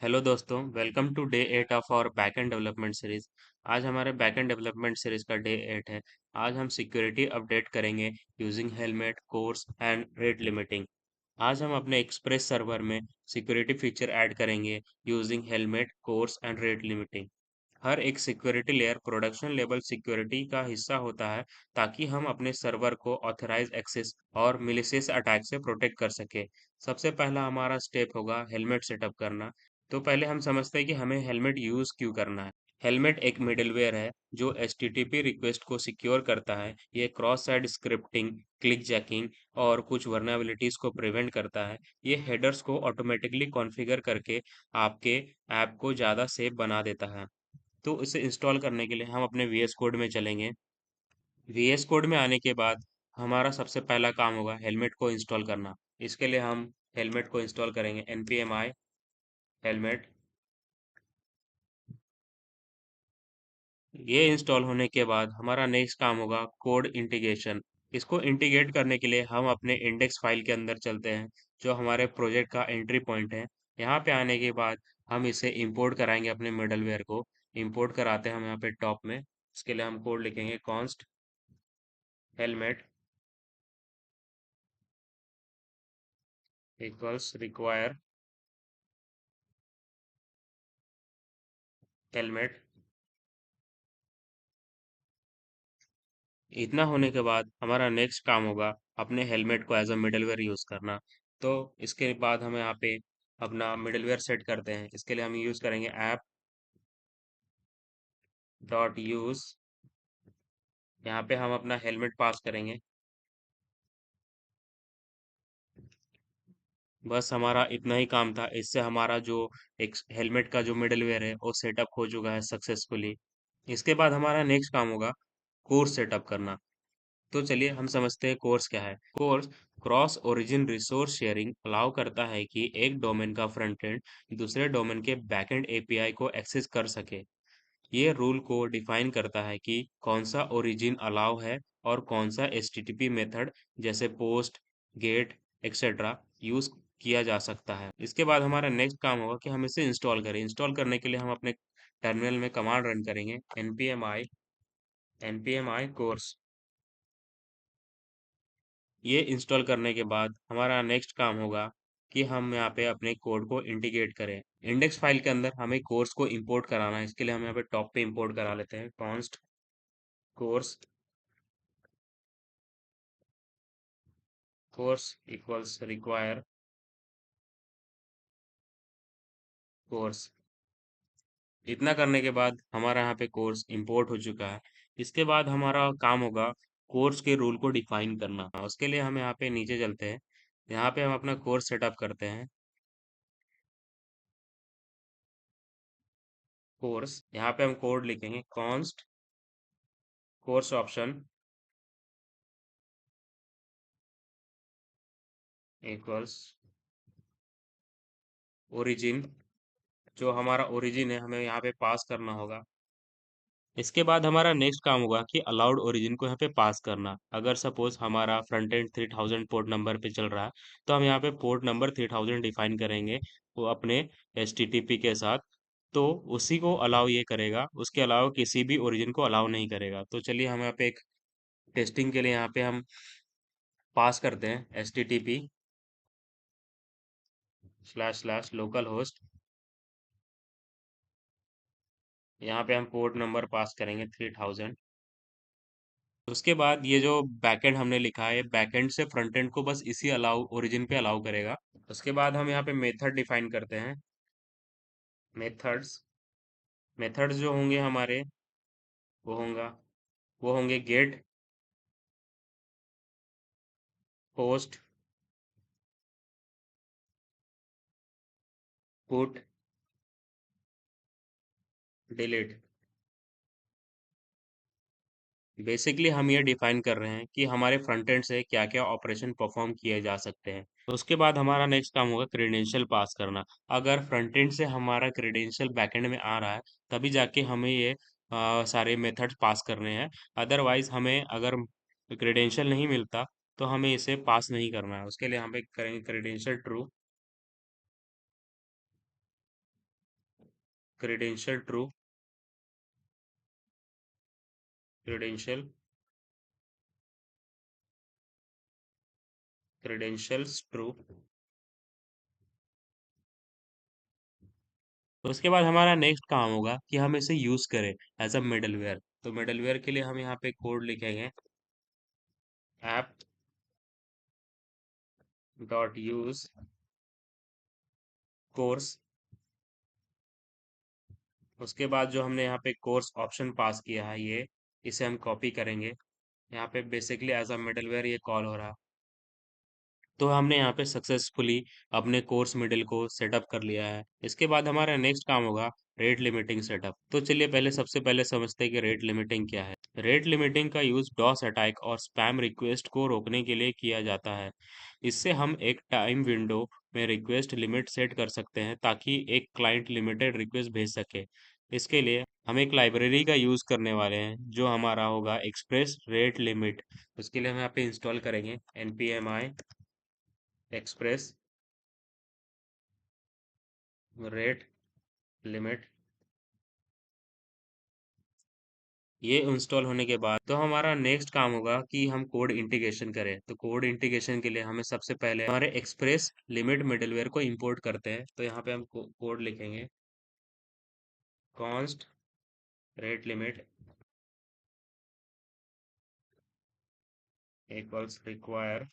Hello दोस्तों, welcome to day 8 of our backend development series. आज हमारे बैकएंड डेवलपमेंट सीरीज का डे 8 है। आज हम सिक्योरिटी अपडेट करेंगे using Helmet CORS and rate limiting. आज हम अपने एक्सप्रेस सर्वर में सिक्योरिटी फीचर ऐड करेंगे using Helmet CORS and rate limiting. हर एक security layer production level security का हिस्सा होता है ताकि हम अपने सर्वर को ऑथराइज एक्सेस और मिलिशियस अटैक से प्रोटेक्ट कर सके। सबसे पहला हमारा स्टेप होगा हेलमेट सेटअप करना। तो पहले हम समझते हैं कि हमें हेलमेट यूज क्यों करना है। हेलमेट एक मिडलवेयर है जो एचटीटीपी रिक्वेस्ट को सिक्योर करता है। ये cross site scripting, click jacking और कुछ वर्नेबिलिटीज को प्रिवेंट करता है। ये हेडर्स को ऑटोमेटिकली कॉन्फ़िगर करके आपके ऐप को ज़्यादा सेफ बना देता है। तो इसे इंस्टॉल करने के लिए हम अपने वीएस कोड में चलेंगे। वीएस कोड में आने के बाद हमारा सबसे पहला काम होगा हेलमेट को इंस्टॉल करना। इसके लिए हम हेलमेट को इंस्टॉल करेंगे npm i हेलमेट। ये इंस्टॉल होने के बाद हमारा नेक्स्ट काम होगा कोड इंटीग्रेशन। इसको इंटीग्रेट करने के लिए हम अपने इंडेक्स फाइल के अंदर चलते हैं जो हमारे प्रोजेक्ट का एंट्री पॉइंट है। यहाँ पे आने के बाद हम इसे इंपोर्ट कराएंगे अपने मिडलवेयर को। इंपोर्ट कराते हैं हम यहाँ पे टॉप में। इसके लिए हम कोड लिखेंगे const helmet equals require helmet. इतना होने के बाद हमारा नेक्स्ट काम होगा अपने हेलमेट को एज अ मिडलवेयर यूज करना। तो इसके बाद हम यहाँ पे अपना मिडलवेयर सेट करते हैं। इसके लिए हम यूज करेंगे ऐप डॉट यूज। यहाँ पे हम अपना हेलमेट पास करेंगे। बस हमारा इतना ही काम था। इससे हमारा जो एक हेलमेट का जो मिडलवेयर है वो सेटअप हो चुका है सक्सेसफुली। इसके बाद हमारा नेक्स्ट काम होगा कोर्स सेटअप करना। तो चलिए हम समझते हैं कोर्स क्या है। Course cross origin resource sharing allow करता है कि एक डोमेन का फ्रंट एंड दूसरे डोमेन के बैकएंड एपीआई को एक्सेस कर सके। ये रूल को डिफाइन करता है कि कौन सा ओरिजिन अलाउ है और कौन सा एचटीटीपी मेथड जैसे पोस्ट, गेट, एक्सेट्रा यूज किया जा सकता है। इसके बाद हमारा नेक्स्ट काम होगा कि हम इसे इंस्टॉल करें। इंस्टॉल करने के लिए हम अपने टर्मिनल में कमांड रन करेंगे npmi कोर्स। ये इंस्टॉल करने के बाद हमारा नेक्स्ट काम होगा कि हम यहाँ पे अपने कोड को इंटीग्रेट करें। इंडेक्स फाइल के अंदर हमें कोर्स को इंपोर्ट कराना है। इसके लिए हम यहाँ पे टॉप पे इंपोर्ट करा लेते हैं const course. Course equals require course. इतना करने के बाद हमारा यहाँ पे कोर्स इंपोर्ट हो चुका है। इसके बाद हमारा काम होगा कोर्स के रूल को डिफाइन करना। उसके लिए हम यहाँ पे नीचे चलते हैं। यहाँ पे हम अपना कोर्स सेटअप करते हैं। कोर्स यहाँ पे हम कोड लिखेंगे const course option equals origin. जो हमारा ओरिजिन है हमें यहाँ पे पास करना होगा। इसके बाद हमारा नेक्स्ट काम होगा कि अलाउड ओरिजिन को यहाँ पे पास करना। अगर सपोज हमारा फ्रंट एंड 3000 पोर्ट नंबर पे चल रहा है तो हम यहाँ पे पोर्ट नंबर 3000 डिफाइन करेंगे वो अपने एचटीटीपी के साथ। तो उसी को अलाउ ये करेगा, उसके अलावा किसी भी ओरिजिन को अलाउ नहीं करेगा। तो चलिए हम यहाँ पे एक टेस्टिंग के लिए यहाँ पे हम पास करते हैं HTTP slash slash local host. यहाँ पे हम पोर्ट नंबर पास करेंगे 3000। उसके बाद ये जो बैकएंड हमने लिखा है बैकएंड से फ्रंट एंड को बस इसी अलाउ ओरिजिन पे अलाउ करेगा। उसके बाद हम यहाँ पे मेथड डिफाइन करते हैं। मेथड्स मेथड्स जो होंगे हमारे वो होंगे get, post, put, delete. Basically हम ये डिफाइन कर रहे हैं कि हमारे फ्रंट एंड से क्या क्या ऑपरेशन परफॉर्म किए जा सकते हैं। तो उसके बाद हमारा नेक्स्ट काम होगा क्रेडेंशियल पास करना। अगर फ्रंट एंड से हमारा क्रेडेंशियल बैकएंड में आ रहा है तभी जाके हमें ये सारे मेथड्स पास करने हैं। अदरवाइज हमें अगर क्रेडेंशियल नहीं मिलता तो हमें इसे पास नहीं करना है। उसके लिए हम पे करेंगे credential true. Credential true, credential, credentials true. तो उसके बाद हमारा नेक्स्ट काम होगा कि हम इसे यूज करें एज अ मिडलवेयर। तो मिडलवेयर के लिए हम यहाँ पे कोड लिखेंगे ऐप डॉट यूज कोर्स। उसके बाद जो हमने यहाँ पे कोर्स ऑप्शन पास किया है ये, इसे हम कॉपी करेंगे। यहाँ पे बेसिकली एज अ मिडलवेयर ये कॉल हो रहा। तो हमने यहाँ पे सक्सेसफुली अपने कोर्स मिडल को सेटअप कर लिया है। इसके बाद हमारा नेक्स्ट काम होगा रेट लिमिटिंग सेटअप। तो चलिए पहले सबसे पहले समझते हैं कि रेट लिमिटिंग क्या है। रेट लिमिटिंग का यूज डॉस अटैक और स्पैम रिक्वेस्ट को रोकने के लिए किया जाता है। इससे हम एक टाइम विंडो में रिक्वेस्ट लिमिट सेट कर सकते हैं ताकि एक क्लाइंट लिमिटेड रिक्वेस्ट भेज सके। इसके लिए हम एक लाइब्रेरी का यूज करने वाले हैं जो हमारा होगा एक्सप्रेस रेट लिमिट। उसके लिए हम यहाँ पे इंस्टॉल करेंगे npmi एक्सप्रेस रेट लिमिट। ये इंस्टॉल होने के बाद तो हमारा नेक्स्ट काम होगा कि हम कोड इंटीग्रेशन करें। तो कोड इंटीग्रेशन के लिए हमें सबसे पहले हमारे एक्सप्रेस लिमिट मिडलवेयर को इंपोर्ट करते हैं। तो यहाँ पे हम कोड लिखेंगे const rate limit equals require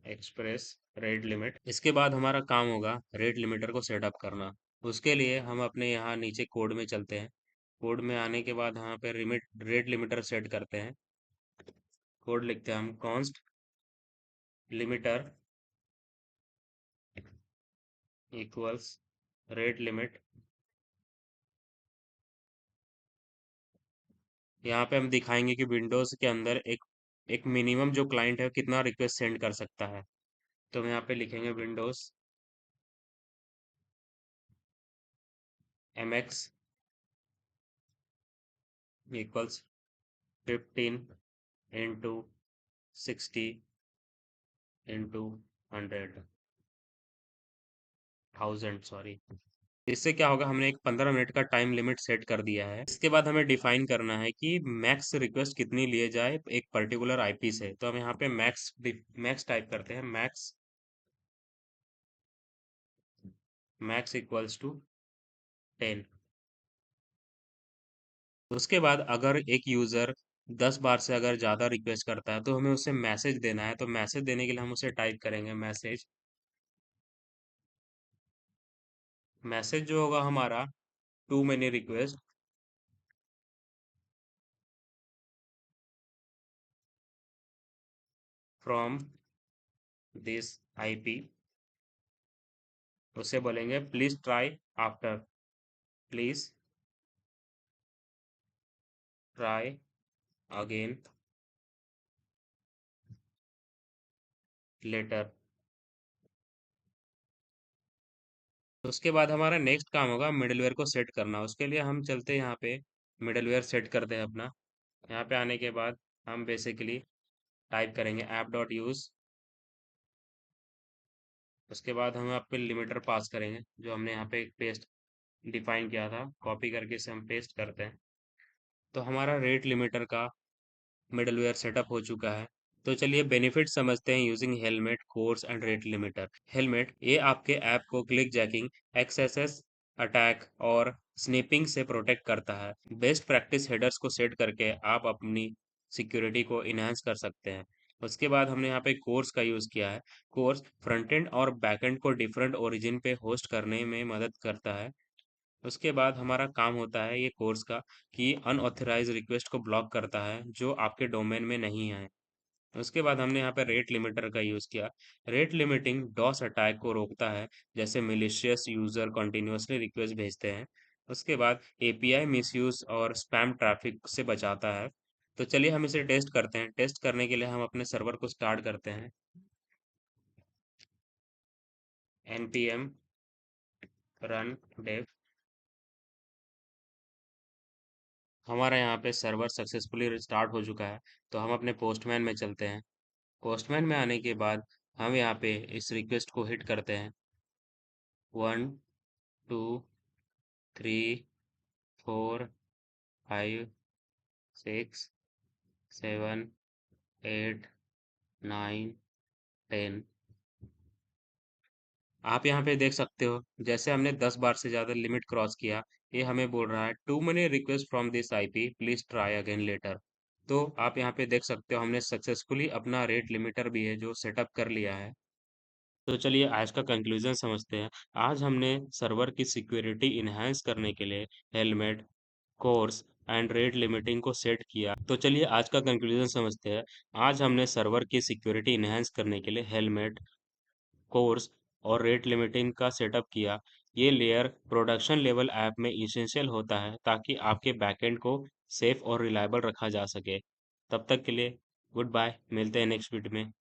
express rate limit. इसके बाद हमारा काम होगा रेट लिमिटर को सेटअप करना। उसके लिए हम अपने यहाँ नीचे कोड में चलते हैं। कोड में आने के बाद यहाँ पे लिमिट रेट लिमिटर सेट करते हैं। कोड लिखते हैं हम const limiter equals rate limit. यहाँ पे हम दिखाएंगे कि विंडोज के अंदर एक मिनिमम जो क्लाइंट है कितना रिक्वेस्ट सेंड कर सकता है। तो हम यहाँ पे लिखेंगे Windows mx equals 15 into 60 into 100,000 sorry. इससे क्या होगा, हमने एक 15 मिनट का टाइम लिमिट सेट कर दिया है। इसके बाद हमें डिफाइन करना है कि मैक्स रिक्वेस्ट कितनी लिए जाए एक पर्टिकुलर आईपी से। तो हम यहाँ पे मैक्स टाइप करते हैं मैक्स इक्वल्स टू 10। उसके बाद अगर एक यूजर 10 बार से अगर ज्यादा रिक्वेस्ट करता है तो हमें उसे मैसेज देना है। तो मैसेज देने के लिए हम उसे टाइप करेंगे मैसेज जो होगा हमारा too many request from this IP. उसे बोलेंगे please try after, please try again later. उसके बाद हमारा नेक्स्ट काम होगा मिडलवेयर को सेट करना। उसके लिए हम चलते हैं यहाँ पे मिडलवेयर सेट करते हैं अपना। यहाँ पे आने के बाद हम बेसिकली टाइप करेंगे ऐप डॉट यूज। उसके बाद हम यहाँ पे लिमिटर पास करेंगे जो हमने यहाँ पे पेस्ट डिफाइन किया था, कॉपी करके इसे हम पेस्ट करते हैं। तो हमारा रेट लिमिटर का मिडलवेयर सेटअप हो चुका है। तो चलिए बेनिफिट समझते हैं using Helmet CORS and rate limiter. Helmet ये आपके ऐप को क्लिक जैकिंग, एक्सेस अटैक और स्निपिंग से प्रोटेक्ट करता है। बेस्ट प्रैक्टिस हेडर्स को सेट करके आप अपनी सिक्योरिटी को इनहांस कर सकते हैं। उसके बाद हमने यहाँ पे कोर्स का यूज किया है। कोर्स फ्रंट एंड और बैक एंड को डिफरेंट ओरिजिन पे होस्ट करने में मदद करता है। उसके बाद हमारा काम होता है ये कोर्स का कि अनऑथराइज रिक्वेस्ट को ब्लॉक करता है जो आपके डोमेन में नहीं है। उसके बाद हमने यहाँ पे रेट लिमिटर का यूज किया। रेट लिमिटिंग डॉस अटैक को रोकता है, जैसे मिलिशियस यूजर कंटिन्यूअसली रिक्वेस्ट भेजते हैं। उसके बाद एपीआई मिसयूज और स्पैम ट्रैफिक से बचाता है। तो चलिए हम इसे टेस्ट करते हैं। टेस्ट करने के लिए हम अपने सर्वर को स्टार्ट करते हैं npm run dev। हमारा यहाँ पे सर्वर सक्सेसफुली स्टार्ट हो चुका है। तो हम अपने पोस्टमैन में चलते हैं। पोस्टमैन में आने के बाद हम यहाँ पे इस रिक्वेस्ट को हिट करते हैं। 1 2 3 4 5 6 7 8 9 10। आप यहाँ पे देख सकते हो जैसे हमने 10 बार से ज्यादा लिमिट क्रॉस किया, ये हमें बोल रहा है too many request from this IP, please try again later. तो आप यहाँ पे देख सकते हो हमने सक्सेसफुली अपना रेट लिमिटर भी है जो सेटअप कर लिया है। तो चलिए आज का कंक्लूजन समझते हैं। आज हमने सर्वर की सिक्योरिटी इन्हांस करने के लिए helmet, CORS and rate limiting को सेट किया। तो चलिए आज का कंक्लूजन समझते हैं। आज हमने सर्वर की सिक्योरिटी इन्हांस करने के लिए हेलमेट, कोर्स और रेट लिमिटिंग का सेटअप किया। ये लेयर प्रोडक्शन लेवल ऐप में इसेंशियल होता है ताकि आपके बैकएंड को सेफ और रिलायबल रखा जा सके। तब तक के लिए गुड बाय, मिलते हैं नेक्स्ट वीडियो में।